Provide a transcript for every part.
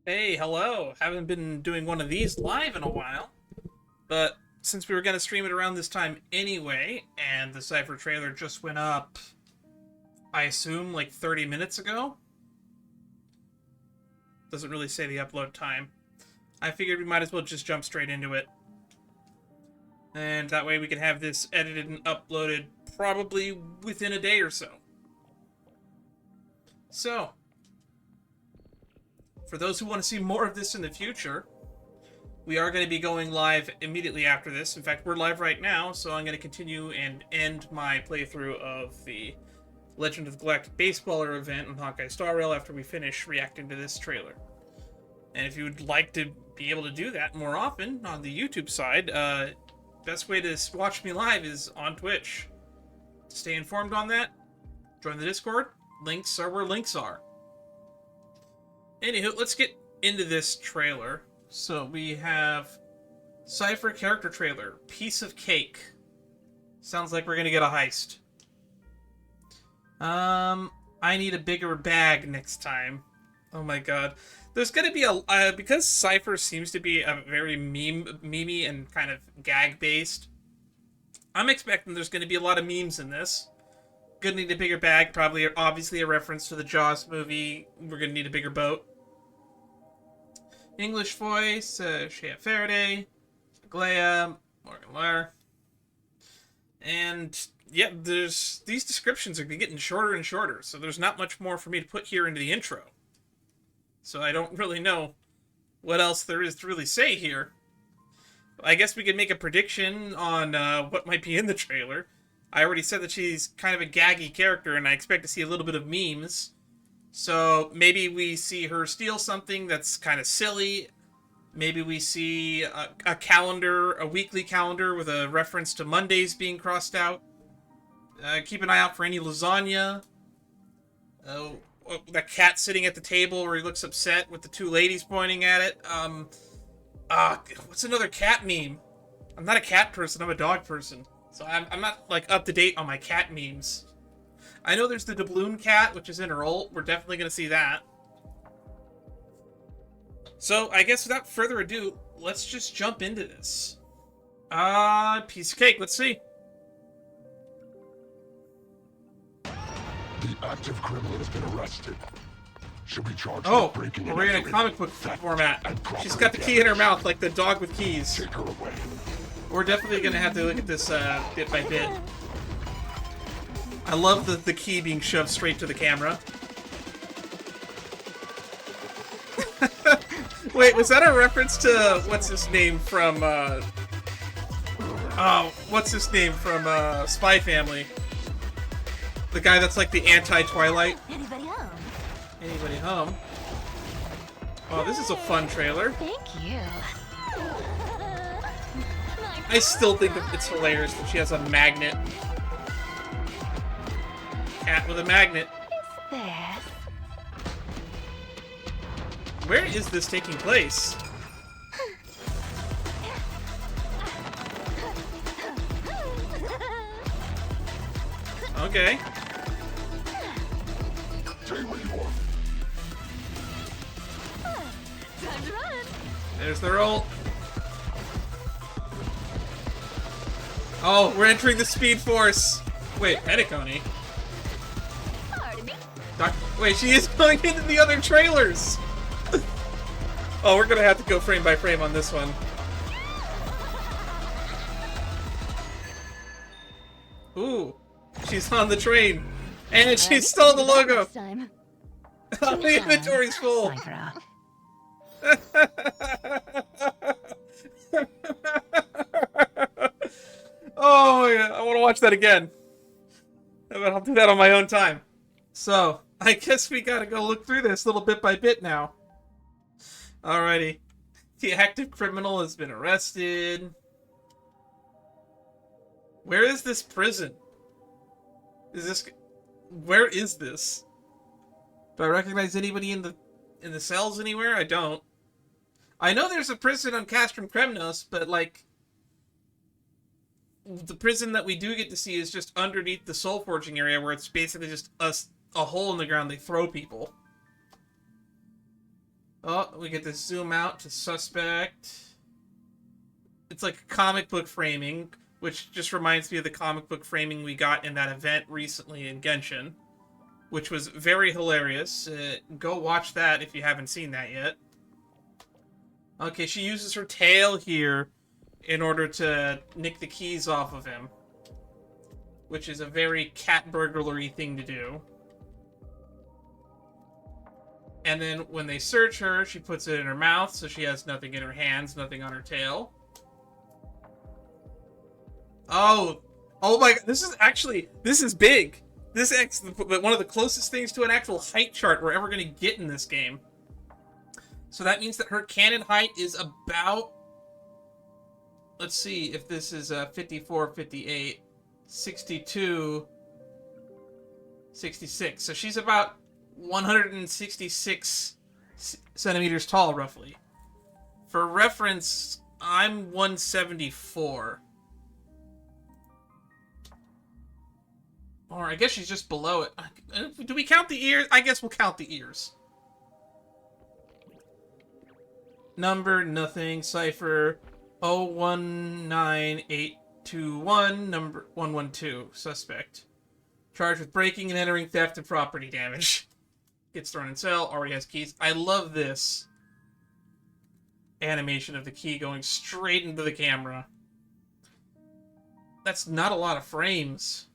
Hey, hello. Haven't been doing one of these live in a while, but since we were going to stream it around this time anyway, and the Cipher trailer just went up, I assume, like 30 minutes ago? Doesn't really say the upload time. I figured we might as well just jump straight into it. And that way we can have this edited and uploaded probably within a day or so. So, for those who want to see more of this in the future, we are going to be going live immediately after this. In fact, we're live right now, so I'm going to continue and end my playthrough of the Legend of the Galactic Baseballer event on Honkai Star Rail after we finish reacting to this trailer. And if you would like to be able to do that more often on the YouTube side, best way to watch me live is on Twitch. To stay informed on that, join the Discord. Links are where links are. Anywho, let's get into this trailer. So we have Cipher character trailer, piece of cake. Sounds like we're gonna get a heist. I need a bigger bag next time. Oh my god. There's gonna be a, because Cipher seems to be a very memey and kind of gag-based, I'm expecting there's gonna be a lot of memes in this. Gonna need a bigger bag, probably obviously a reference to the Jaws movie. We're gonna need a bigger boat. English voice, Shea Faraday, Glea, Morgan Lair. And yeah, these descriptions are getting shorter and shorter, so there's not much more for me to put here into the intro. So I don't really know what else there is to really say here. I guess we could make a prediction on what might be in the trailer. I already said that she's kind of a gaggy character, and I expect to see a little bit of memes. So maybe we see her steal something that's kind of silly. Maybe we see a calendar, a weekly calendar with a reference to Mondays being crossed out. Keep an eye out for any lasagna. That cat sitting at the table where he looks upset with the two ladies pointing at it. What's another cat meme? I'm not a cat person, I'm a dog person. So I'm not, like, up to date on my cat memes. I know there's the doubloon cat, which is in her ult. We're definitely going to see that. So, I guess without further ado, let's just jump into this. Piece of cake. Let's see. The active criminal has been arrested. She'll be charged Oh, with breaking we're in a comic book format. She's got the key in her mouth like the dog with keys. Take her away. We're definitely going to have to look at this bit by bit. I love the key being shoved straight to the camera. Wait, was that a reference to what's his name from what's his name from Spy Family? The guy that's like the anti-Twilight. Anybody home? Anybody home? Oh, this is a fun trailer. Thank you. I still think that it's hilarious that she has a magnet. Cat with a magnet. Is this? Where is this taking place? Okay. Stay where you are. Time to run. There's the roll. Oh, we're entering the Speed Force. Wait, Petticone? Pardon me. Wait, she is going into the other trailers! Oh, we're gonna have to go frame by frame on this one. Ooh, she's on the train. And she's stole the logo! This time. The inventory's full! Cipher. Oh, yeah, I want to watch that again. I'll do that on my own time. So, I guess we gotta go look through this little bit by bit now. Alrighty. The active criminal has been arrested. Where is this prison? Where is this? Do I recognize anybody in the cells anywhere? I don't. I know there's a prison on Castrum Kremnos, but like the prison that we do get to see is just underneath the soul forging area where it's basically just a hole in the ground they throw people. Oh, we get this zoom out to suspect. It's like comic book framing, which just reminds me of the comic book framing we got in that event recently in Genshin, which was very hilarious. Go watch that if you haven't seen that yet. Okay, she uses her tail here in order to nick the keys off of him, which is a very cat burglary thing to do. And then when they search her, she puts it in her mouth, so she has nothing in her hands, nothing on her tail. Oh my god, this is big. This is one of the closest things to an actual height chart we're ever going to get in this game. So that means that her canon height is about, let's see if this is 54, 58, 62, 66. So she's about 166 centimeters tall, roughly. For reference, I'm 174. Or I guess she's just below it. Do we count the ears? I guess we'll count the ears. Number, nothing. Cipher 019821, number 112. Suspect. Charged with breaking and entering, theft, and property damage. Gets thrown in cell, already has keys. I love this animation of the key going straight into the camera. That's not a lot of frames.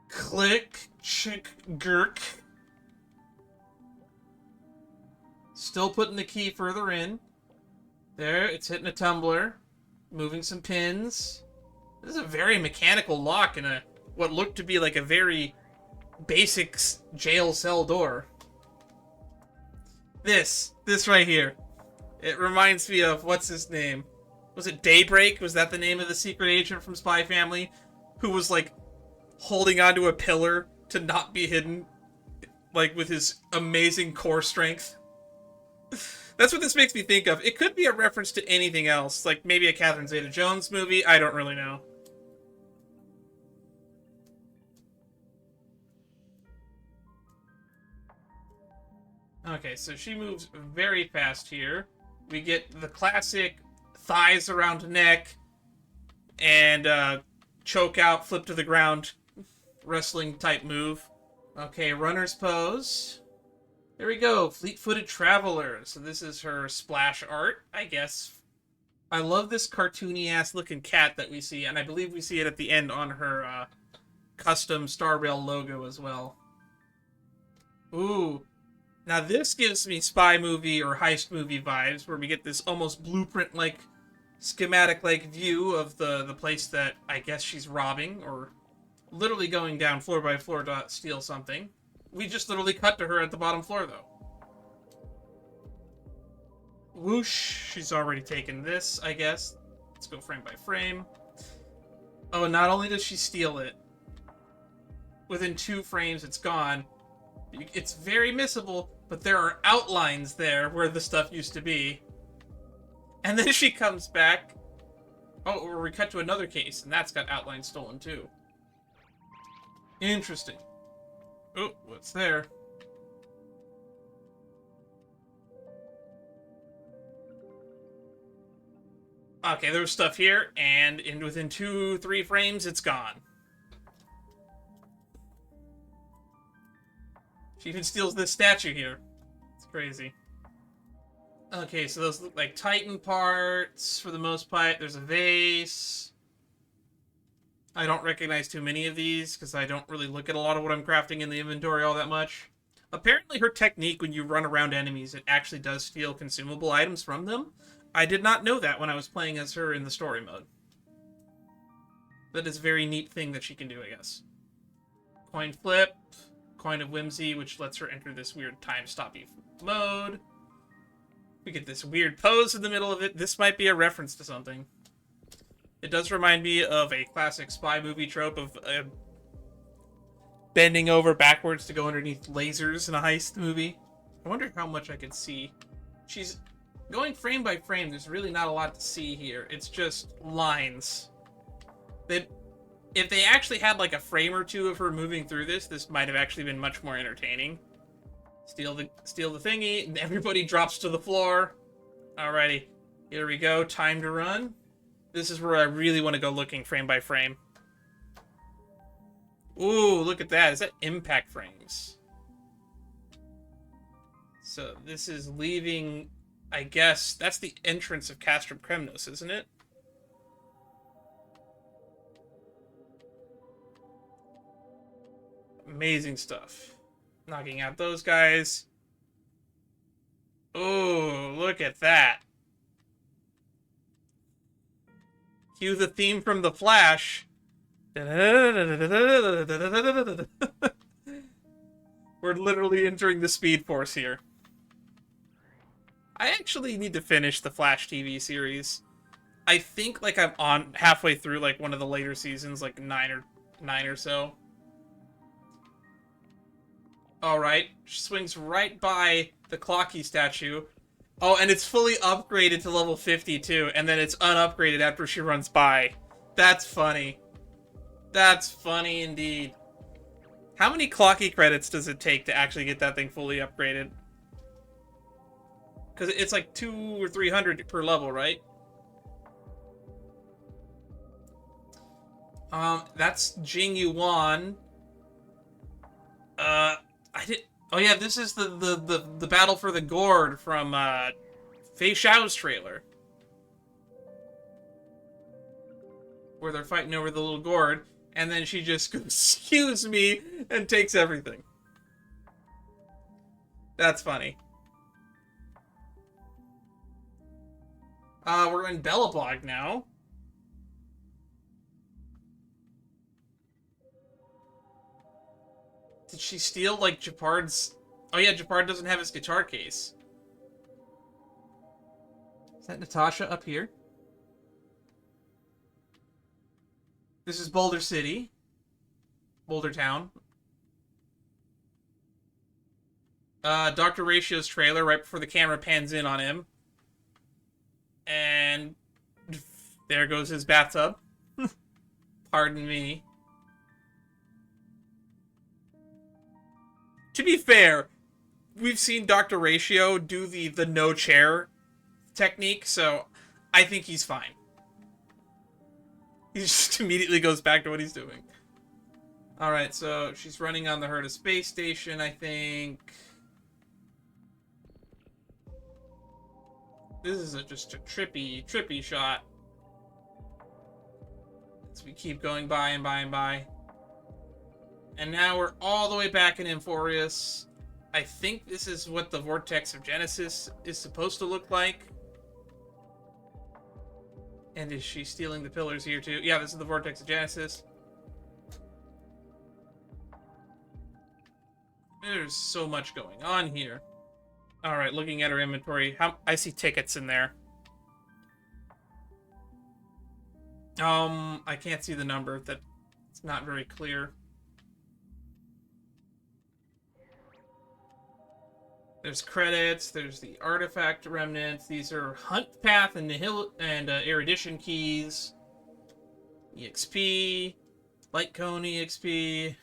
Click, chick, gurk. Still putting the key further in. There, it's hitting a tumbler. Moving some pins. This is a very mechanical lock in what looked to be like a very basic jail cell door. This right here. It reminds me of, what's his name? Was it Daybreak? Was that the name of the secret agent from Spy Family? Who was like holding onto a pillar to not be hidden, like with his amazing core strength. That's what this makes me think of. It could be a reference to anything else, like maybe a Catherine Zeta-Jones movie. I don't really know. Okay, so she moves very fast here. We get the classic thighs around neck and choke out, flip to the ground, wrestling type move. Okay, runner's pose. There we go, fleet-footed traveler. So this is her splash art, I guess. I love this cartoony-ass looking cat that we see, and I believe we see it at the end on her custom Star Rail logo as well. Ooh. Now this gives me spy movie or heist movie vibes, where we get this almost blueprint-like, schematic-like view of the place that I guess she's robbing, or literally going down floor by floor to steal something. We just literally cut to her at the bottom floor, though. Whoosh. She's already taken this, I guess. Let's go frame by frame. Oh, not only does she steal it, within 2 frames it's gone. It's very missable, but there are outlines there where the stuff used to be. And then she comes back. Oh, or we cut to another case, and that's got outlines stolen, too. Interesting. Oh, what's there? Okay, there's stuff here, and within 2-3 frames, it's gone. She even steals this statue here. It's crazy. Okay, so those look like Titan parts for the most part. There's a vase. I don't recognize too many of these because I don't really look at a lot of what I'm crafting in the inventory all that much. Apparently her technique when you run around enemies, it actually does steal consumable items from them. I did not know that when I was playing as her in the story mode. That is a very neat thing that she can do, I guess. Coin flip. Coin of Whimsy, which lets her enter this weird time-stoppy mode. We get this weird pose in the middle of it. This might be a reference to something. It does remind me of a classic spy movie trope of bending over backwards to go underneath lasers in a heist movie. I wonder how much I could see. She's going frame by frame. There's really not a lot to see here. It's just lines. If they actually had like a frame or two of her moving through this might have actually been much more entertaining. Steal the thingy, and everybody drops to the floor. Alrighty, here we go. Time to run. This is where I really want to go looking frame by frame. Ooh, look at that. Is that impact frames? So this is leaving, I guess, that's the entrance of Castrum Kremnos, isn't it? Amazing stuff. Knocking out those guys. Oh, look at that. Cue the theme from The Flash. We're literally entering the Speed Force here. I actually need to finish the Flash TV series. I think like I'm on halfway through like one of the later seasons, like nine or so. Alright, swings right by the Clocky statue. Oh, and it's fully upgraded to level 52, and then it's unupgraded after she runs by. That's funny. That's funny indeed. How many Clocky credits does it take to actually get that thing fully upgraded? Because it's like 200 or 300 per level, right? That's Jing Yuan. Oh yeah, this is the battle for the gourd from Fei Xiao's trailer, where they're fighting over the little gourd, and then she just goes, "Excuse me," and takes everything. That's funny. We're in Belobog now. Did she steal, like, Japard's... Oh, yeah, Japard doesn't have his guitar case. Is that Natasha up here? This is Boulder City. Boulder Town. Dr. Ratio's trailer right before the camera pans in on him. And... there goes his bathtub. Pardon me. To be fair, we've seen Dr. Ratio do the no chair technique, so I think he's fine. He just immediately goes back to what he's doing. Alright, so she's running on the Herta space station, I think. This is just a trippy shot. As we keep going by and by and by. And now we're all the way back in Amphorius. I think this is what the Vortex of Genesis is supposed to look like. And is she stealing the pillars here too? Yeah, this is the Vortex of Genesis. There's so much going on here. Alright, looking at her inventory. I see tickets in there. I can't see the number. That's not very clear. There's credits, there's the artifact remnants, these are Hunt Path and Erudition keys, EXP, Light Cone EXP.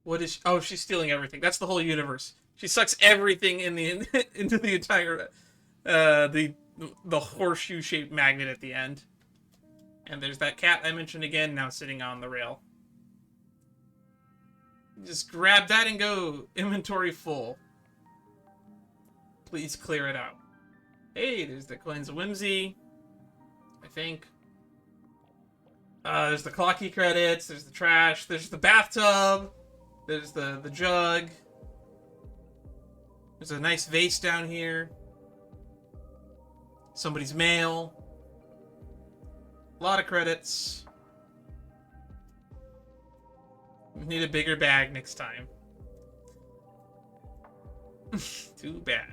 What is oh, she's stealing everything. That's the whole universe. She sucks everything in the into the entire the horseshoe-shaped magnet at the end. And there's that cat I mentioned again, now sitting on the rail. Just grab that and go. Inventory full. Please clear it out. Hey, there's the Coins of Whimsy. I think. There's the Clocky credits. There's the trash. There's the bathtub. There's the jug. There's a nice vase down here. Somebody's mail. A lot of credits. We need a bigger bag next time. Too bad.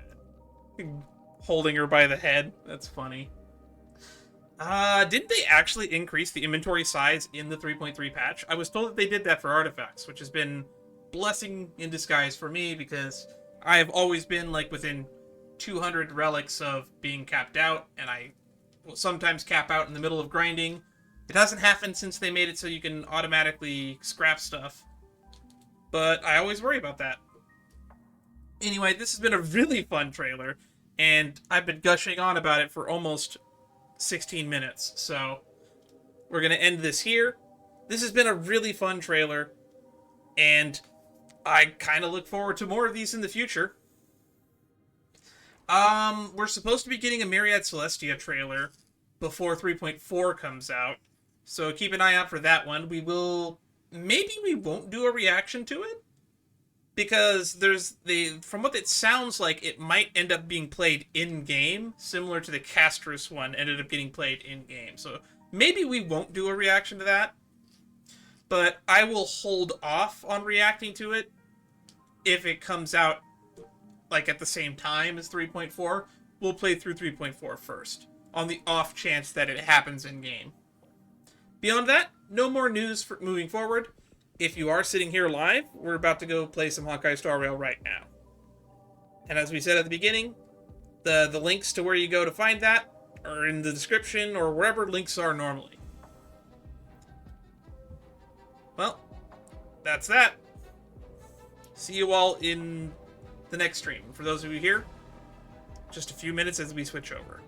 Holding her by the head. That's funny. Didn't they actually increase the inventory size in the 3.3 patch? I was told that they did that for artifacts, which has been blessing in disguise for me because I have always been like within 200 relics of being capped out, and I will sometimes cap out in the middle of grinding. It hasn't happened since they made it so you can automatically scrap stuff, but I always worry about that. Anyway, this has been a really fun trailer, and I've been gushing on about it for almost 16 minutes, so we're going to end this here. This has been a really fun trailer, and I kind of look forward to more of these in the future. We're supposed to be getting a Myriad Celestia trailer before 3.4 comes out, so keep an eye out for that one. Maybe we won't do a reaction to it, because from what it sounds like, it might end up being played in-game, similar to the Castrus one ended up getting played in-game. So maybe we won't do a reaction to that, but I will hold off on reacting to it if it comes out like at the same time as 3.4. We'll play through 3.4 first, on the off chance that it happens in-game. Beyond that, no more news for moving forward. If you are sitting here live, we're about to go play some Honkai Star Rail right now. And as we said at the beginning, the links to where you go to find that are in the description or wherever links are normally. Well, that's that. See you all in the next stream. For those of you here, just a few minutes as we switch over.